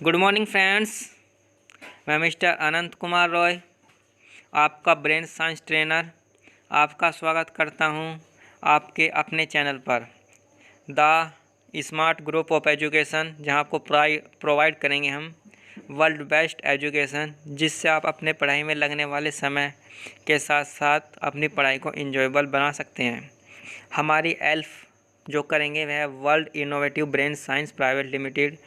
Good morning friends. मैं mister अनंत कुमार रॉय, आपका brain science trainer, आपका स्वागत करता हूं आपके अपने चैनल पर the smart group of education, जहां आपको प्रोवाइड करेंगे हम वर्ल्ड बेस्ट एजुकेशन, जिससे आप अपने पढ़ाई में लगने वाले समय के साथ साथ अपनी पढ़ाई को इंजॉयबल बना सकते हैं। हमारी हेल्प जो करेंगे वह world innovative brain science private limited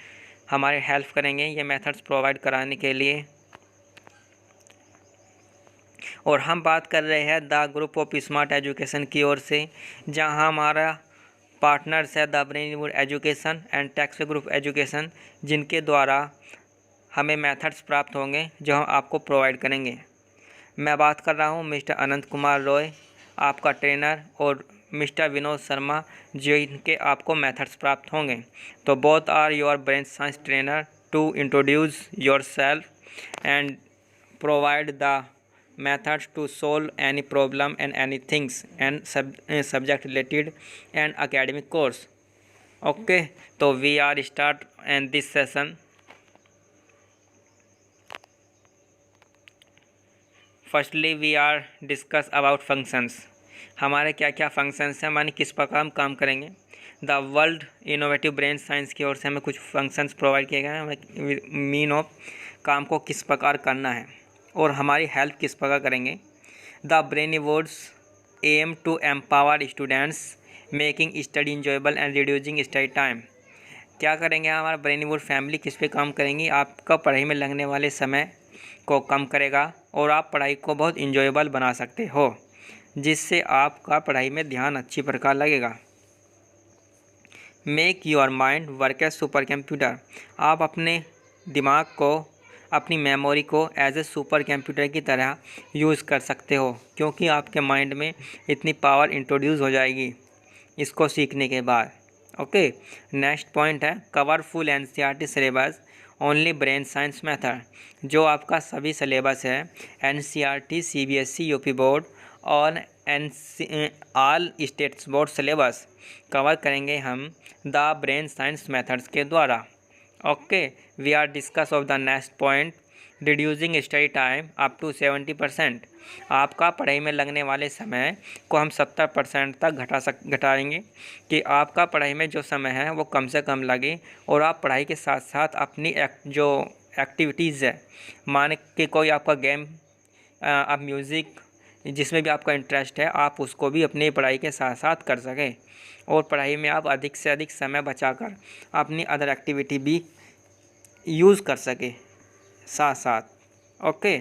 हमारी हेल्प करेंगे ये मेथड्स प्रोवाइड कराने के लिए। और हम बात कर रहे हैं the group of smart education की ओर से, जहां हमारा पार्टनर्स है द ब्रेनवुड एजुकेशन एंड टेक्सो ग्रुप एजुकेशन, जिनके द्वारा हमें मेथड्स प्राप्त होंगे जो हम आपको प्रोवाइड करेंगे। मैं बात कर रहा हूं मिस्टर अनंत कुमार रॉय, आपका ट्रेनर, और मिस्टर विनोद शर्मा, जो इनके आपको मेथड्स प्राप्त होंगे। तो both are your brain science trainer to introduce yourself and provide the methods to solve any problem and any things and subject related and academic course. Okay, so we are start in this session. Firstly we are discuss about functions. हमारे क्या क्या functions हैं, मानी किस प्रकार हम काम करेंगे। The world innovative brain science की ओर से हमें कुछ फंक्शंस प्रोवाइड किए गए हैं, मीन ऑफ काम को किस प्रकार करना है और हमारी हेल्प किस प्रकार करेंगे। The Brainwoods aim to empower students making study enjoyable and reducing study time. क्या करेंगे, हमारा ब्रेनवुड फैमिली किस पे काम करेंगी, आपका पढ़ाई में लगने वाले समय को कम करेगा और आप पढ़ाई को बहुत इंजॉयबल बना सकते हो, जिससे आपका पढ़ाई में ध्यान अच्छी प्रकार लगेगा। Make your mind work as super computer. आप अपने दिमाग को, अपनी मेमोरी को एज ए सुपर कंप्यूटर की तरह यूज़ कर सकते हो, क्योंकि आपके माइंड में इतनी पावर इंट्रोड्यूस हो जाएगी इसको सीखने के बाद। ओके, नेक्स्ट पॉइंट है cover full NCERT syllabus only brain science method. जो आपका सभी सिलेबस है एनसीईआरटी, सीबीएसई, यूपी बोर्ड और all states board syllabus cover करेंगे हम द ब्रेन साइंस मेथड्स के द्वारा। Okay, we are discuss of the next point reducing study time up to 70%। आपका पढ़ाई में लगने वाले समय को हम 70% तक घटाएंगे कि आपका पढ़ाई में जो समय है वो कम से कम लगे और आप पढ़ाई के साथ साथ अपनी जो एक्टिविटीज़ है, मान के कोई आपका गेम, आप म्यूज़िक, जिसमें भी आपका इंटरेस्ट है, आप उसको भी अपनी पढ़ाई के साथ साथ कर सकें और पढ़ाई में आप अधिक से अधिक समय बचाकर अपनी अदर एक्टिविटी भी यूज़ कर सके साथ साथ। Okay,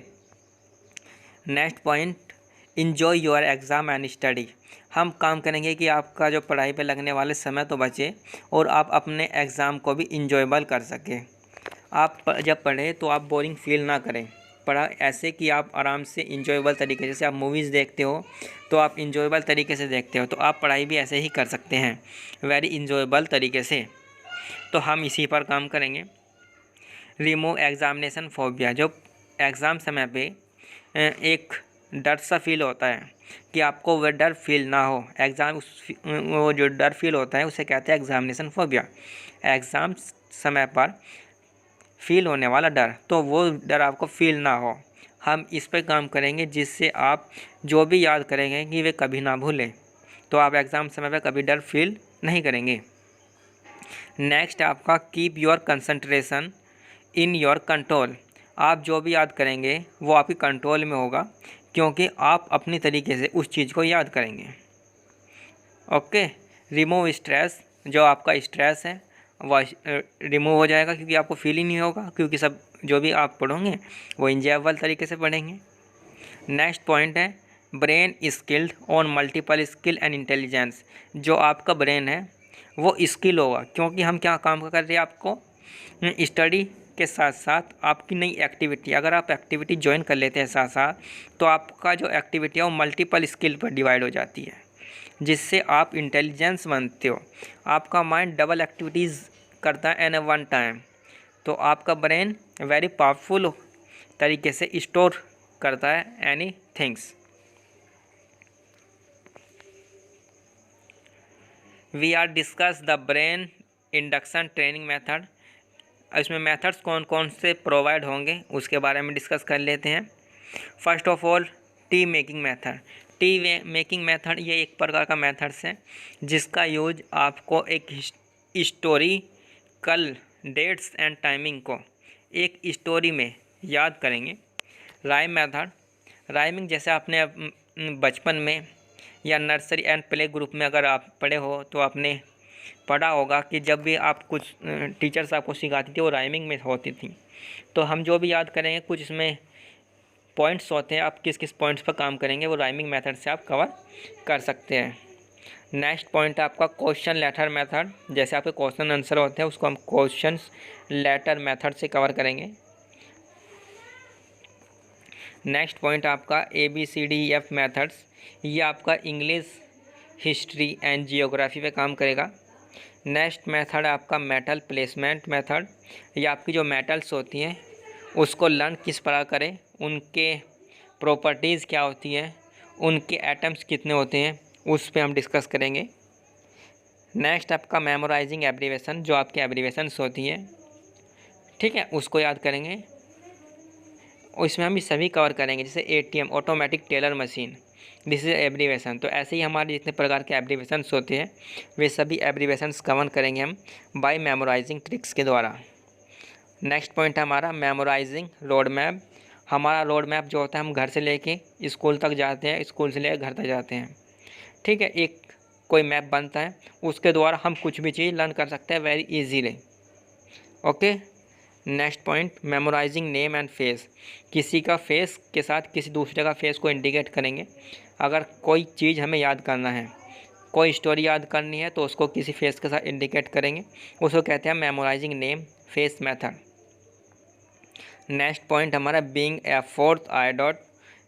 next point enjoy your exam and study. हम काम करेंगे कि आपका जो पढ़ाई पे लगने वाले समय तो बचे और आप अपने एग्ज़ाम को भी इंजॉयबल कर सकें। आप जब पढ़ें तो आप बोरिंग फील ना करें, पढ़ा ऐसे कि आप आराम से इंजॉयबल तरीके से, जैसे आप मूवीज़ देखते हो तो आप इंजॉयबल तरीके से देखते हो, तो आप पढ़ाई भी ऐसे ही कर सकते हैं, वेरी इंजॉयबल तरीके से। तो हम इसी पर काम करेंगे। Remove examination phobia. जो एग्ज़ाम समय पे एक डर सा फील होता है कि आपको वह डर फील ना हो, वो जो डर फील होता है उसे कहते हैं एग्ज़ामिनेशन फोबिया। एग्ज़ाम समय पर फील होने वाला डर, तो वो डर आपको फील ना हो, हम इस पर काम करेंगे, जिससे आप जो भी याद करेंगे कि वे कभी ना भूलें, तो आप एग्ज़ाम समय पर कभी डर फील नहीं करेंगे। नेक्स्ट आपका keep your concentration in your control. आप जो भी याद करेंगे वो आपकी कंट्रोल में होगा, क्योंकि आप अपनी तरीके से उस चीज़ को याद करेंगे। Okay, remove stress. जो आपका स्ट्रेस है वह रिमूव हो जाएगा, क्योंकि आपको फील ही नहीं होगा, क्योंकि सब जो भी आप पढ़ोगे वो इंजॉयबल तरीके से पढ़ेंगे। नेक्स्ट पॉइंट है brain skilled on multiple skill and intelligence. जो आपका ब्रेन है वो स्किल होगा, क्योंकि हम क्या काम कर रहे हैं, आपको स्टडी के साथ साथ आपकी नई एक्टिविटी, अगर आप एक्टिविटी ज्वाइन कर लेते हैं साथ साथ, तो आपका जो एक्टिविटी है वो मल्टीपल स्किल पर डिवाइड हो जाती है, जिससे आप इंटेलिजेंस बनते हो। आपका माइंड डबल एक्टिविटीज़ करता है एन ए वन टाइम, तो आपका ब्रेन वेरी पावरफुल तरीके से स्टोर करता है any things. We are discuss the brain induction training method. इसमें मेथड्स कौन कौन से प्रोवाइड होंगे उसके बारे में डिस्कस कर लेते हैं। First of all, T making method. T making method ये एक प्रकार का मेथड्स है जिसका यूज आपको एक हिस्टोरिकल डेट्स एंड टाइमिंग को एक स्टोरी में याद करेंगे। राइम मेथड, राइमिंग जैसे आपने बचपन में या नर्सरी एंड प्ले ग्रुप में अगर आप पढ़े हो तो आपने पढ़ा होगा कि जब भी आप कुछ टीचर्स आपको सिखाती थी वो राइमिंग में होती थी। तो हम जो भी याद करेंगे कुछ इसमें पॉइंट्स होते हैं, आप किस किस पॉइंट्स पर काम करेंगे वो राइमिंग मेथड से आप कवर कर सकते हैं। नेक्स्ट पॉइंट है आपका क्वेश्चन लेटर मेथड। जैसे आपके क्वेश्चन आंसर होते हैं उसको हम क्वेश्चन लेटर मेथड से कवर करेंगे। नेक्स्ट पॉइंट आपका ABCDEF मेथड्स, ये आपका इंग्लिश, हिस्ट्री एंड जियोग्राफी पे काम करेगा। नेक्स्ट मेथड है आपका मेटल प्लेसमेंट मेथड। ये आपकी जो मेटल्स होती हैं उसको लर्न किस प्रकार करें, उनके प्रॉपर्टीज़ क्या होती हैं, उनके एटम्स कितने होते हैं, उस पे हम डिस्कस करेंगे। नेक्स्ट आपका मेमोराइजिंग एब्रीवेशन, जो आपकी एब्रीवेशंस होती हैं, ठीक है, उसको याद करेंगे। और इसमें हम ये सभी कवर करेंगे, जैसे ATM automatic teller machine, this is abbreviation. तो ऐसे ही हमारे जितने प्रकार के एब्रीवेशंस होते हैं वे सभी एब्रीवेशंस कवर करेंगे हम बाय मेमोराइजिंग ट्रिक्स के द्वारा। नेक्स्ट पॉइंट है हमारा मेमोराइजिंग रोड मैप। हमारा रोड मैप जो होता है हम घर से लेके स्कूल तक जाते हैं, स्कूल से लेकर घर तक जाते हैं, ठीक है, एक कोई मैप बनता है उसके द्वारा हम कुछ भी चीज़ लर्न कर सकते हैं very easily. Okay. Next point memorising name and face. किसी का फेस के साथ किसी दूसरे का फेस को इंडिकेट करेंगे। अगर कोई चीज़ हमें याद करना है, कोई स्टोरी याद करनी है तो उसको किसी फेस के साथ इंडिकेट करेंगे, उसको कहते हैं memorising name face method. Next point हमारा being a fourth I dot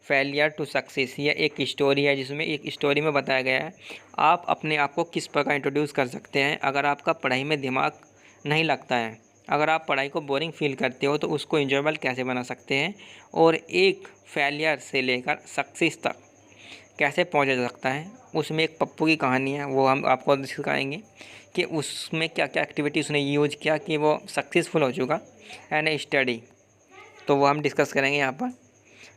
failure to success. ये एक स्टोरी है जिसमें एक स्टोरी में बताया गया है आप अपने आप को किस प्रकार इंट्रोड्यूस कर सकते हैं अगर आपका पढ़ाई में दिमाग नहीं लगता है, अगर आप पढ़ाई को बोरिंग फील करते हो तो उसको इंजॉयबल कैसे बना सकते हैं, और एक फेलियर से लेकर सक्सेस तक कैसे पहुंचा जा सकता है। उसमें एक पप्पू की कहानी है, वो हम आपको सिखाएंगे कि उसमें क्या क्या एक्टिविटी उसने यूज किया कि वो सक्सेसफुल हो चुका एंड ए स्टडी, तो वो हम डिस्कस करेंगे यहाँ पर।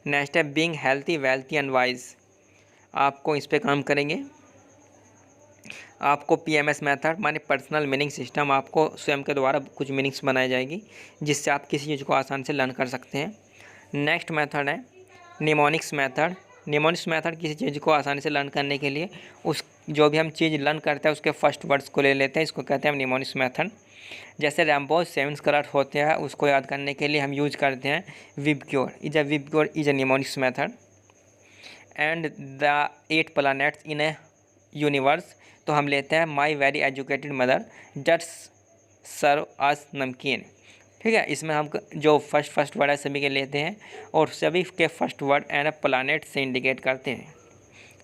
नेक्स्ट है being healthy wealthy and wise, आपको इस पे काम करेंगे। आपको PMS मेथड माने पर्सनल मीनिंग सिस्टम, आपको स्वयं के द्वारा कुछ मीनिंग्स बनाई जाएगी जिससे आप किसी चीज़ को आसान से लर्न कर सकते हैं। नेक्स्ट मेथड है निमोनिक्स मेथड। निमोनिक्स मेथड किसी चीज़ को आसानी से लर्न करने के लिए उस जो भी हम चीज़ लर्न करते हैं उसके फर्स्ट वर्ड्स को ले लेते हैं, इसको कहते हैं निमोनिक्स मेथड। जैसे रैम्बो 7 कलर होते हैं उसको याद करने के लिए हम यूज करते हैं VIBGYOR is a mnemonics method. And the 8 planets in a universe, तो हम लेते हैं my very educated mother just serve us namkeen, ठीक है। इसमें हम जो फर्स्ट वर्ड है सभी के लेते हैं और सभी के फर्स्ट वर्ड एंड प्लैनेट से इंडिकेट करते हैं,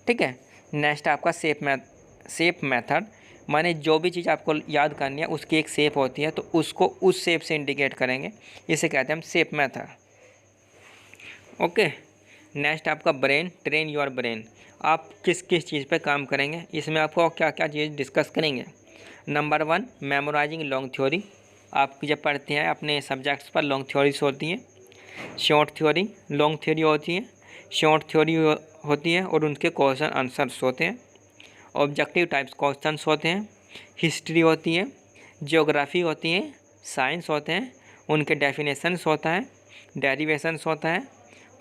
ठीक है। नेक्स्ट आपका शेप मेथड, माने जो भी चीज़ आपको याद करनी है उसकी एक शेप होती है तो उसको उस शेप से इंडिकेट करेंगे, इसे कहते हैं हम शेप मेथड। ओके। नेक्स्ट आपका ब्रेन, ट्रेन योर ब्रेन, आप किस किस चीज़ पे काम करेंगे, इसमें आपको क्या क्या चीज़ डिस्कस करेंगे। नंबर 1 मेमोराइजिंग लॉन्ग थ्योरी, आप जब पढ़ते हैं अपने सब्जेक्ट्स पर लॉन्ग थ्योरीज होती हैं, शॉर्ट थ्योरी, लॉन्ग थ्योरी होती है, शॉर्ट थ्योरी होती है और उनके क्वेश्चन आंसर्स होते हैं। ऑब्जेक्टिव टाइप्स क्वेश्चंस होते हैं, हिस्ट्री होती है, ज्योग्राफी होती है, साइंस होते हैं, उनके डेफिनेशंस होता है, डेरिवेशंस होता है,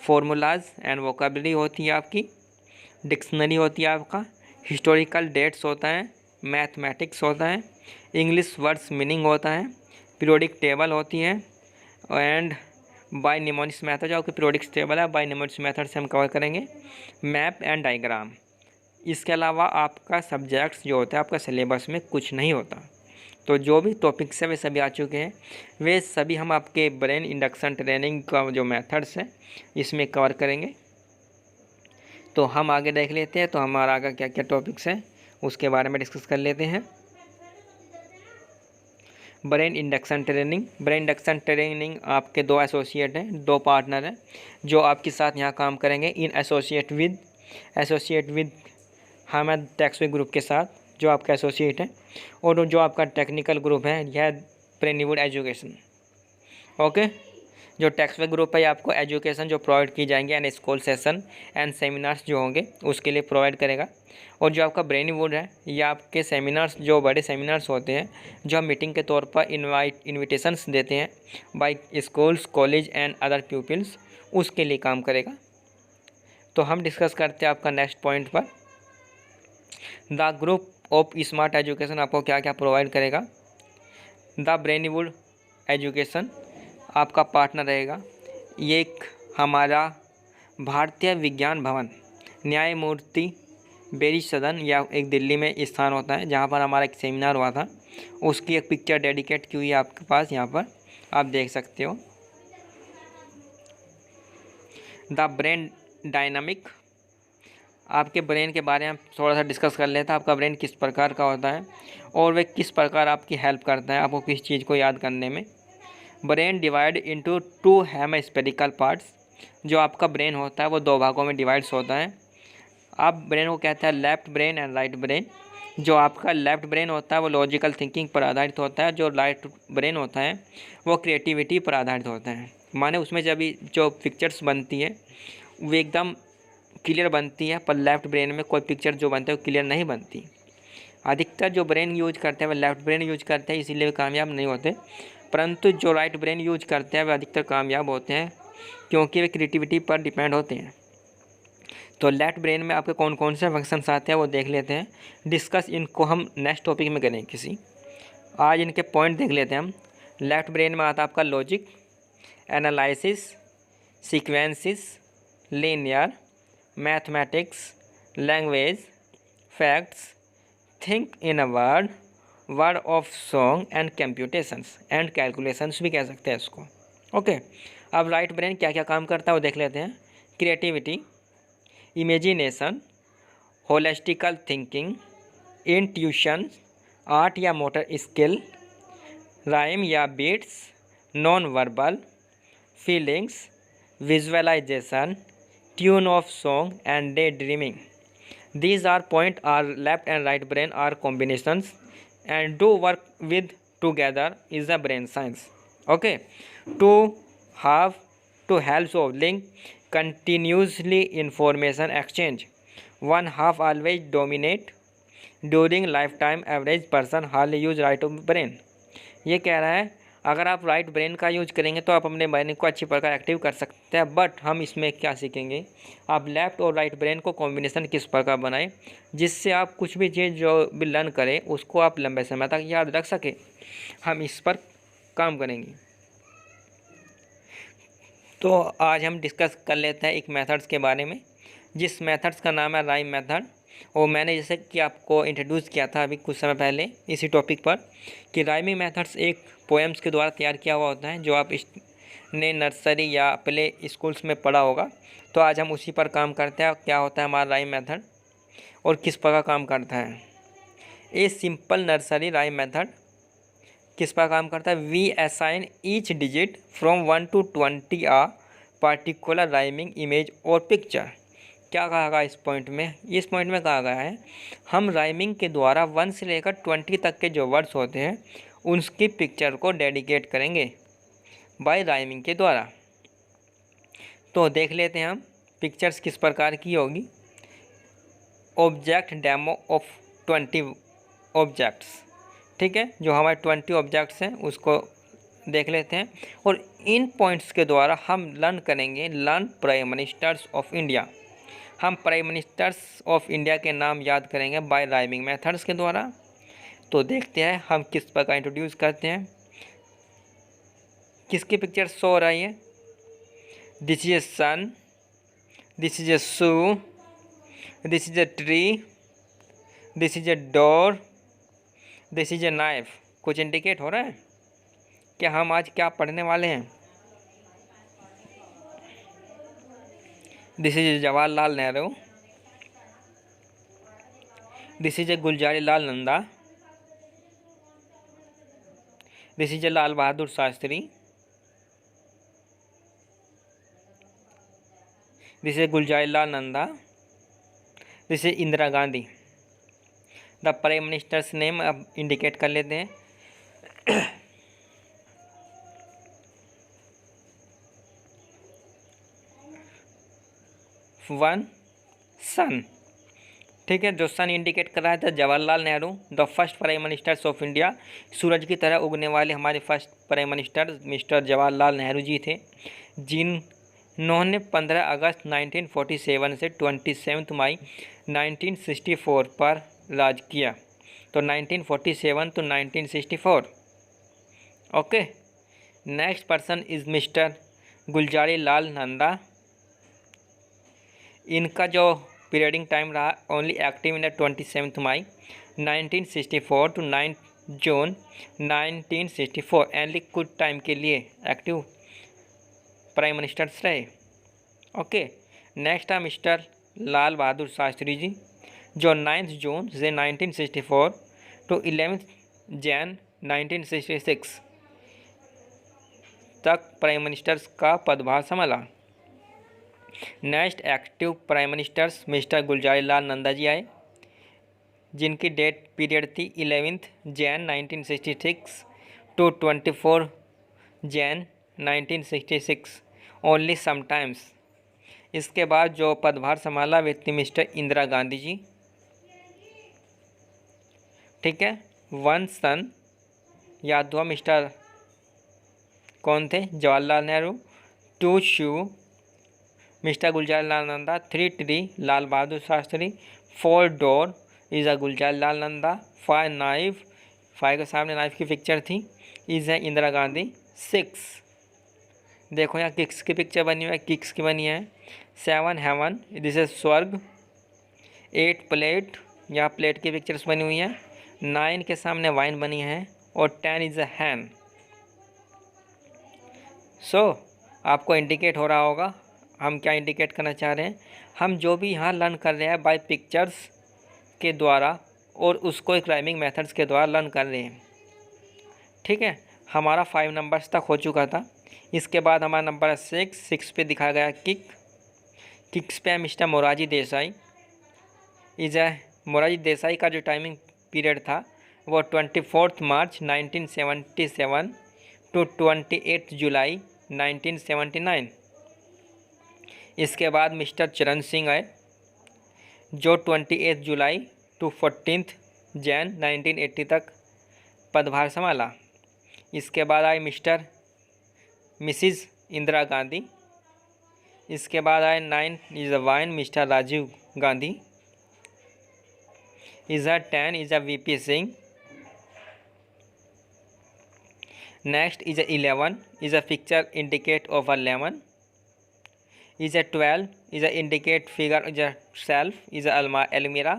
फार्मूलाज एंड वोकेबलरी होती है आपकी, डिक्शनरी होती है आपका, हिस्टोरिकल डेट्स होता है, मैथमेटिक्स होता है, इंग्लिश वर्ड्स मीनिंग होता है, पीरियोडिक टेबल होती है एंड बाय निमोनिक्स मेथड, जो कि पीरियोडिक टेबल है बाय निमोनिक्स मेथड से हम कवर करेंगे, मैप एंड डायग्राम। इसके अलावा आपका सब्जेक्ट्स जो होता है आपका सिलेबस में कुछ नहीं होता, तो जो भी टॉपिक्स है वे सभी आ चुके हैं, वे सभी हम आपके ब्रेन इंडक्शन ट्रेनिंग का जो मेथड्स है इसमें कवर करेंगे। तो हम आगे देख लेते हैं, तो हमारा आगे क्या क्या टॉपिक्स हैं उसके बारे में डिस्कस कर लेते हैं। Brain induction training, brain induction training आपके 2 एसोसिएट हैं, 2 पार्टनर हैं जो आपके साथ यहाँ काम करेंगे इन एसोसिएट विद हमद टेक्सवे ग्रुप के साथ, जो आपका एसोसिएट है, और जो आपका टेक्निकल ग्रुप है यह ब्रेनवुड एजुकेशन। ओके। जो टेक्स्ट बुक ग्रुप है आपको एजुकेशन जो प्रोवाइड की जाएंगी and school session and seminars जो होंगे उसके लिए प्रोवाइड करेगा। और जो आपका ब्रेन वुड है ये आपके सेमिनार्स जो बड़े सेमिनार्स होते हैं जो हम मीटिंग के तौर पर इनविटेशंस देते हैं by schools college and other peoples, उसके लिए काम करेगा। तो हम डिस्कस करते हैं आपका नेक्स्ट पॉइंट पर। The group of smart education आपको क्या क्या प्रोवाइड करेगा। द ब्रेनवुड एजुकेशन आपका पार्टनर रहेगा। ये एक हमारा भारतीय विज्ञान भवन न्यायमूर्ति बेरी सदन या एक दिल्ली में स्थान होता है जहाँ पर हमारा एक सेमिनार हुआ था, उसकी एक पिक्चर डेडिकेट की हुई है आपके पास, यहाँ पर आप देख सकते हो। द ब्रेन डायनामिक, आपके ब्रेन के बारे में थोड़ा सा डिस्कस कर लेता है। आपका ब्रेन किस प्रकार का होता है और वह किस प्रकार आपकी हेल्प करता है आपको किस चीज़ को याद करने में। Brain divide into 2 hemispherical parts, जो आपका ब्रेन होता है वो 2 भागों में डिवाइड्स होता है। आप ब्रेन को कहते हैं left brain and right brain. जो आपका लेफ्ट ब्रेन होता है वो लॉजिकल थिंकिंग पर आधारित होता है, जो राइट ब्रेन होता है वो क्रिएटिविटी पर आधारित होता है। माने उसमें जब जो पिक्चर्स बनती है वो एकदम क्लियर बनती है, पर लेफ्ट ब्रेन में कोई पिक्चर जो बनता है वो क्लियर नहीं बनती। अधिकतर जो ब्रेन यूज करते हैं वह लेफ्ट ब्रेन यूज करते हैं, इसीलिए वे कामयाब नहीं होते। परंतु जो राइट ब्रेन यूज करते हैं वे अधिकतर कामयाब होते हैं क्योंकि वे क्रिएटिविटी पर डिपेंड होते हैं। तो लेफ्ट ब्रेन में आपके कौन कौन से फंक्शंस आते हैं वो देख लेते हैं। डिस्कस इनको हम नेक्स्ट टॉपिक में करें किसी। आज इनके पॉइंट देख लेते हैं हम। लेफ्ट ब्रेन में आता है आपका logic, analysis, sequences, linear, mathematics, language, facts, think in a word, word of song and computations and calculations भी कह सकते हैं इसको। ओके। अब राइट ब्रेन क्या क्या काम करता है वो देख लेते हैं। Creativity, imagination, holistical thinking, intuition, art या मोटर स्किल, राइम या beats, non verbal, feelings, visualisation, tune of song and day dreaming. These are point are left and right brain are combinations and do work with together is the brain science. Okay, to have to help of link continuously information exchange. One half always dominate during lifetime average person hardly use right of brain. ये कह रहा है अगर आप right brain का use करेंगे तो आप अपने ब्रेन को अच्छी प्रकार एक्टिव कर सकते हैं। बट हम इसमें क्या सीखेंगे, आप लेफ़्ट और राइट ब्रेन को कॉम्बिनेशन किस प्रकार बनाएं जिससे आप कुछ भी चीज़ जो भी लर्न करें उसको आप लंबे समय तक याद रख सकें। हम इस पर काम करेंगे। तो आज हम डिस्कस कर लेते हैं एक मेथड्स के बारे में, जिस मेथड्स का नाम है राइम मेथड। और मैंने जैसे कि आपको इंट्रोड्यूस किया था अभी कुछ समय पहले इसी टॉपिक पर कि राइमिंग मेथड्स एक पोएम्स के द्वारा तैयार किया हुआ होता है जो आप ने नर्सरी या प्ले स्कूल्स में पढ़ा होगा। तो आज हम उसी पर काम करते हैं। क्या होता है हमारा राइम मेथड और किस प्रकार काम करता है। A simple nursery rhyme method किस पर काम करता है। We assign each digit from 1 to 20 a particular rhyming image और पिक्चर। क्या कहा गया इस पॉइंट में, इस पॉइंट में कहा गया है हम राइमिंग के द्वारा 1 से लेकर 20 तक के जो वर्ड्स होते हैं उसकी पिक्चर को डेडिकेट करेंगे बाय राइमिंग के द्वारा। तो देख लेते हैं हम पिक्चर्स किस प्रकार की होगी। ऑब्जेक्ट डेमो ऑफ 20 ऑब्जेक्ट्स, ठीक है, जो हमारे 20 ऑब्जेक्ट्स हैं उसको देख लेते हैं। और इन पॉइंट्स के द्वारा हम लर्न करेंगे learn prime ministers of India. हम प्राइम मिनिस्टर्स ऑफ इंडिया के नाम याद करेंगे बाय राइमिंग मेथड्स के द्वारा। तो देखते हैं हम किस प्रकार इंट्रोड्यूस करते हैं। किसकी पिक्चर शो हो रही है। This is a sun, this is a shoe, this is a tree, this is a door, this is a knife. कुछ इंडिकेट हो रहा है कि हम आज क्या पढ़ने वाले हैं। This is Jawaharlal Nehru, this is a Gulzari Lal Nanda, this is a Lal Bahadur Shastri, this is Gulzari Lal Nanda, this is Indira Gandhi. The prime ministers name अब इंडिकेट कर लेते हैं। One sun. ठीक है, जो सन इंडिकेट कर रहा था Jawaharlal Nehru, the first prime ministers of India. सूरज की तरह उगने वाले हमारे first prime minister mister Jawaharlal Nehru ji थे, जिन्होंने 15 अगस्त 1947 से 27 मई 1964 पर राज किया। तो 1947 to 1964। Okay, next person is mister Gulzari Lal Nanda. इनका जो पीरियडिंग टाइम रहा only active in 27 May 1964 to 9 June 1964, only कुछ टाइम के लिए एक्टिव प्राइम मिनिस्टर्स रहे। ओके, नेक्स्ट है मिस्टर लाल बहादुर शास्त्री जी, जो 9 जून से 1964 to 11 जैन 1966 तक प्राइम मिनिस्टर्स का पदभार संभाला। Next active prime ministers mister Gulzari Lal Nanda ji आए, जिनकी डेट पीरियड थी 11 Jan 1966 to 24 Jan 1966, only sometimes. इसके बाद जो पदभार संभाला वे थी मिस्टर इंदिरा गांधी जी। ठीक है, वन सन याद हुआ मिस्टर कौन थे, Jawaharlal Nehru. Two shoe mister Gulzar Lal Nanda. 3 tree Lal Bahadur Shastri. 4 door is a Gulzar Lal Nanda. 5 knife, 5 के सामने नाइफ की पिक्चर थी, इज़ है इंदिरा गांधी। 6 देखो यहाँ किक्स की पिक्चर बनी हुई है, किक्स की बनी है। 7 हेवन, दिस इज स्वर्ग। 8 प्लेट, यहाँ प्लेट की पिक्चर्स बनी हुई हैं। 9 के सामने वाइन बनी है और 10 इज़ अ हैन। सो आपको इंडिकेट हो रहा होगा हम क्या इंडिकेट करना चाह रहे हैं। हम जो भी यहाँ लर्न कर रहे हैं बाय पिक्चर्स के द्वारा और उसको एक राइमिंग मेथड्स के द्वारा लर्न कर रहे हैं। ठीक है, हमारा 5 नंबर्स तक हो चुका था। इसके बाद हमारा नंबर 6 पे दिखाया गया किक्स पे मिस्टर मोरारजी देसाई। मोरारजी देसाई का जो टाइमिंग पीरियड था वो 24 मार्च 1977 to 28 जुलाई 1979। इसके बाद मिस्टर चरण सिंह आए, जो 28 जुलाई to 14 जैन 1980 तक पदभार संभाला। इसके बाद आए मिसिज इंदिरा गांधी। इसके बाद आए 9 is a wine mister Rajiv Gandhi. Is a 10 is a VP Singh. Next is a 11 is a picture indicate of a lemon. Is a 12 is a indicate figure is a shelf is a almirah.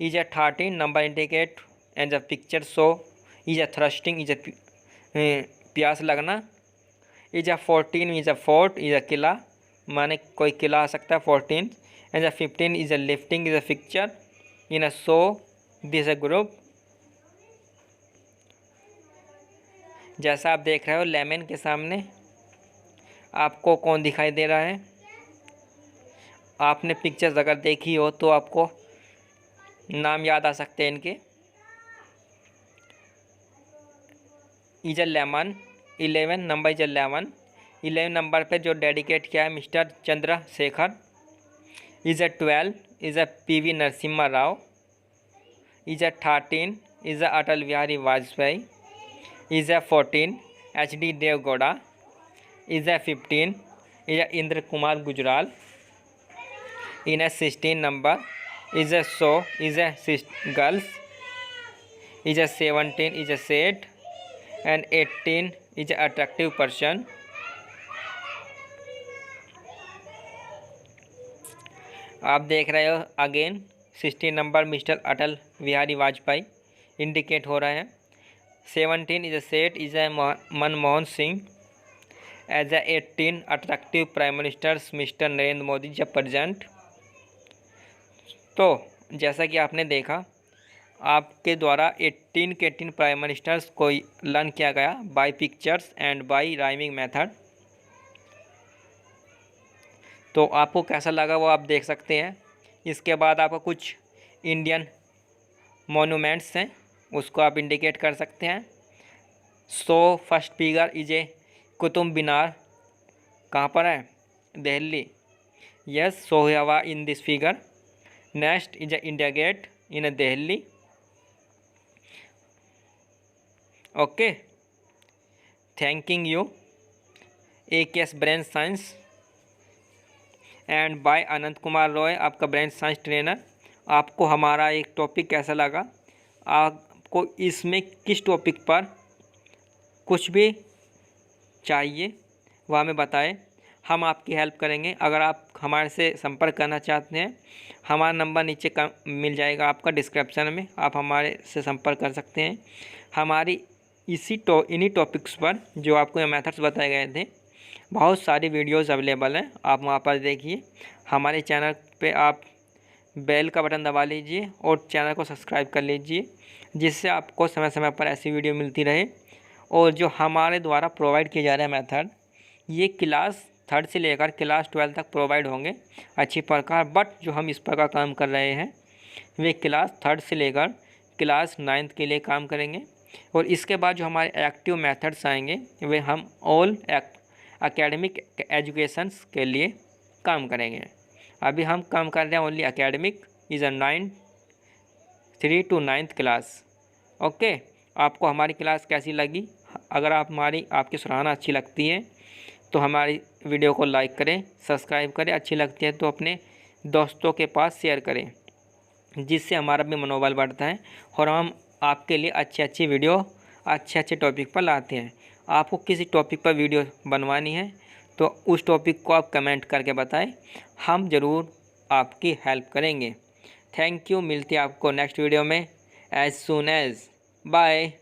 Is a 13 number indicate and the picture show is a thrusting is a प्यास लगना। is a 14 is a fort is a किला, माने कोई किला आ सकता है 14। and a 15 is a lifting is a picture in a show this a group। जैसा आप देख रहे हो लेमन के सामने आपको कौन दिखाई दे रहा है। आपने पिक्चर्स अगर देखी हो तो आपको नाम याद आ सकते हैं इनके। Is a lemon 11 number is a 11 number पे जो डेडिकेट किया है mister Chandrashekhar. Is a 12 is a PV Narasimha Rao. Is a 13 is a Atal Bihari Vajpayee. Is a 14 HD Devegowda. Is a 15 is a Inder Kumar Gujral. In a 16 number is a show is a girls. Is a 17 is a set and 18 is a attractive person. आप देख रहे हो again 16 number mister Atal Bihari Vajpayee indicate हो रहा है। 17 is a set is a Manmohan Singh. As a 18 attractive prime ministers mister Narendra Modi जब present. तो जैसा कि आपने देखा आपके द्वारा 18 के 18 प्राइम मिनिस्टर्स को लर्न किया गया by pictures and by rhyming method. तो आपको कैसा लगा वो आप देख सकते हैं। इसके बाद आपको कुछ इंडियन मोनूमेंट्स हैं उसको आप इंडिकेट कर सकते हैं। So first figure is a Qutub Minar, कहाँ पर है, Delhi. Yes, so here are in this figure. Next is the India Gate in Delhi. Okay, thanking you AKS brain science and by Anant Kumar Roy, आपका ब्रेन साइंस ट्रेनर। आपको हमारा एक टॉपिक कैसा लगा? आपको इसमें किस टॉपिक पर कुछ भी चाहिए वह हमें बताएं, हम आपकी हेल्प करेंगे। अगर आप हमारे से संपर्क करना चाहते हैं, हमारा नंबर नीचे का मिल जाएगा आपका डिस्क्रिप्शन में, आप हमारे से संपर्क कर सकते हैं। हमारी इन्हीं टॉपिक्स पर जो आपको ये मेथड्स बताए गए थे, बहुत सारी वीडियोस अवेलेबल हैं, आप वहाँ पर देखिए। हमारे चैनल पे आप बेल का बटन दबा लीजिए और चैनल को सब्सक्राइब कर लीजिए, जिससे आपको समय समय पर ऐसी वीडियो मिलती रहे। और जो हमारे द्वारा प्रोवाइड किए जा रहे मेथड, ये क्लास 3rd से लेकर क्लास 12 तक प्रोवाइड होंगे अच्छी प्रकार। बट जो हम इस प्रकार काम कर रहे हैं, वे क्लास 3rd से लेकर क्लास 9th के लिए काम करेंगे। और इसके बाद जो हमारे एक्टिव मेथड्स आएंगे, वे हम ऑल एकेडमिक एजुकेशंस के लिए काम करेंगे। अभी हम काम कर रहे हैं only academic is a 3 to 9th class. Okay, आपको हमारी क्लास कैसी लगी? अगर आपकी सराहना अच्छी लगती है तो हमारी वीडियो को लाइक करें, सब्सक्राइब करें। अच्छी लगती है तो अपने दोस्तों के पास शेयर करें, जिससे हमारा भी मनोबल बढ़ता है और हम आपके लिए अच्छी वीडियो अच्छे टॉपिक पर लाते हैं। आपको किसी टॉपिक पर वीडियो बनवानी है तो उस टॉपिक को आप कमेंट करके बताएं, हम ज़रूर आपकी हेल्प करेंगे। थैंक यू, मिलते हैं आपको नेक्स्ट वीडियो में एज सून एज। बाय।